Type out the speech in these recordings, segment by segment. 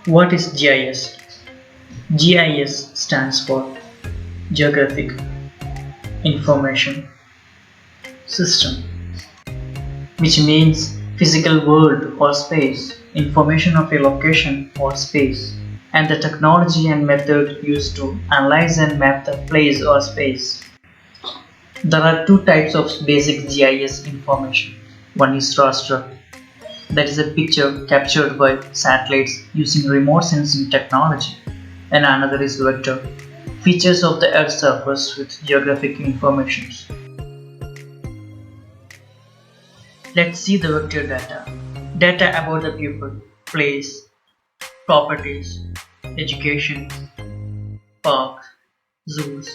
What is GIS? GIS stands for Geographic Information System, which means physical world or space, information of a location or space, and the technology and method used to analyze and map the place or space. There are two types of basic GIS information. One is raster, that is a picture captured by satellites using remote sensing technology, and another is vector, features of the Earth's surface with geographic information. Let's see the vector data. Data about the people, place, properties, education, parks, zoos.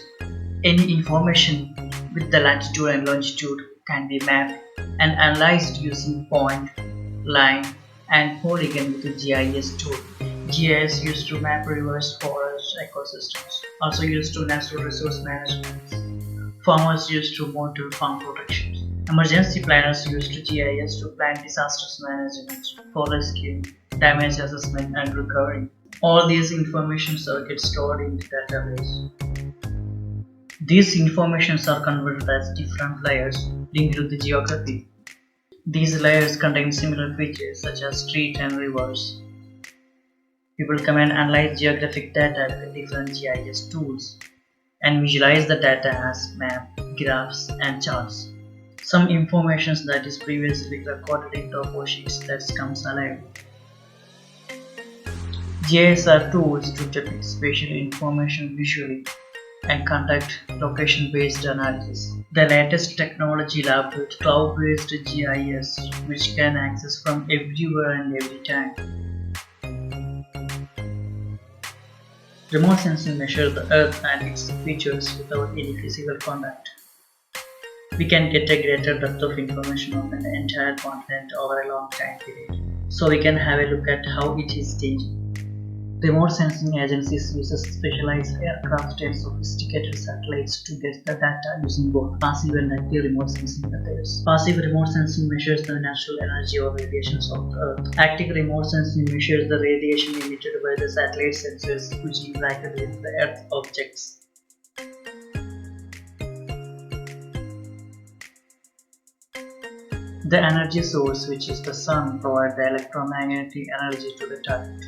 Any information with the latitude and longitude can be mapped and analyzed using point, line, and polygon with the GIS tool. GIS used to map rivers, forests, ecosystems. Also used to natural resource management. Farmers used to monitor farm protections. Emergency planners used GIS to plan disasters management, for rescue, damage assessment, and recovery. All these informations get stored in the database. These informations are converted as different layers linked to the geography. These layers contain similar features such as streets and rivers. People can analyze geographic data with different GIS tools and visualize the data as maps, graphs, and charts. Some information that is previously recorded in topo sheets that comes alive. GIS are tools to depict spatial information visually and conduct location-based analysis. The latest technology lab with cloud-based GIS, which can access from everywhere and every time. Remote sensing measures the Earth and its features without any physical contact. We can get a greater depth of information of an entire continent over a long time period, so we can have a look at how it is changing. Remote sensing agencies use specialized aircraft and sophisticated satellites to get the data using both passive and active remote sensing methods. Passive remote sensing measures the natural energy or radiations of the Earth. Active remote sensing measures the radiation emitted by the satellite sensors which interacted with the Earth objects. The energy source, which is the sun, provides the electromagnetic energy to the target.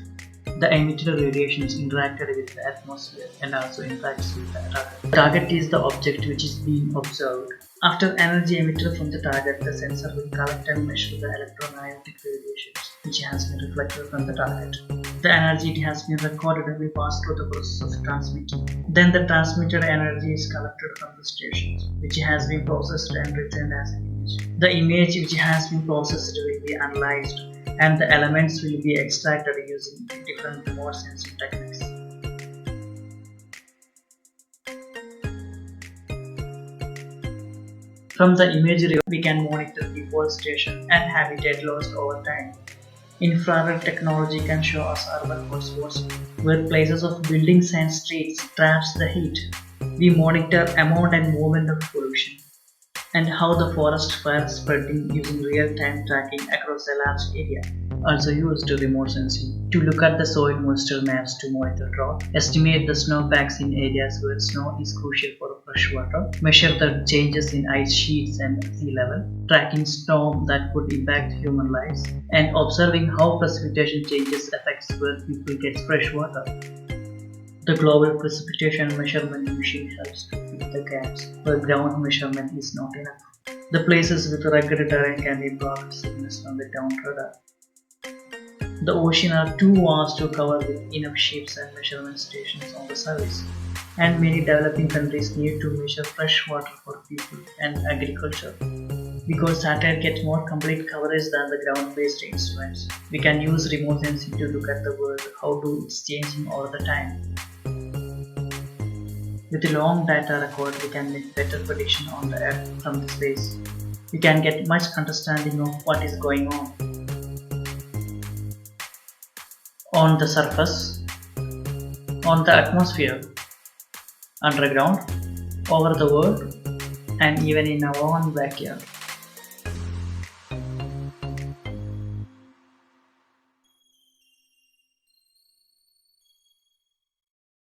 The emitted radiations interacted with the atmosphere and also interacts with the target. The target is the object which is being observed. After energy emitted from the target, the sensor will collect and measure the electromagnetic radiations which has been reflected from the target. The energy it has been recorded and will pass through the process of transmitting. Then the transmitted energy is collected from the stations, which has been processed and returned as an image. The image which has been processed will be analyzed, and the elements will be extracted using different remote sensing techniques. From the imagery, we can monitor deforestation and habitat loss over time. Infrared technology can show us urban hotspots where places of buildings and streets traps the heat. We monitor amount and movement of pollution and how the forest fire is spreading using real-time tracking across a large area. Also used remote sensing to look at the soil moisture maps to monitor drought, estimate the snowpacks in areas where snow is crucial for fresh water, measure the changes in ice sheets and sea level, tracking storm that could impact human lives, and observing how precipitation changes affects where people get fresh water. The global precipitation measurement machine helps to fill the gaps where ground measurement is not enough. The places with rugged terrain can be blocked signals from the ground radar. The ocean are too vast to cover with enough ships and measurement stations on the surface, and many developing countries need to measure fresh water for people and agriculture. Because satellite gets more complete coverage than the ground-based instruments, we can use remote sensing to look at the world, how it's changing all the time. With a long data record, we can make better prediction on the Earth from the space. We can get much understanding of what is going on the surface, on the atmosphere, underground, over the world, and even in our own backyard.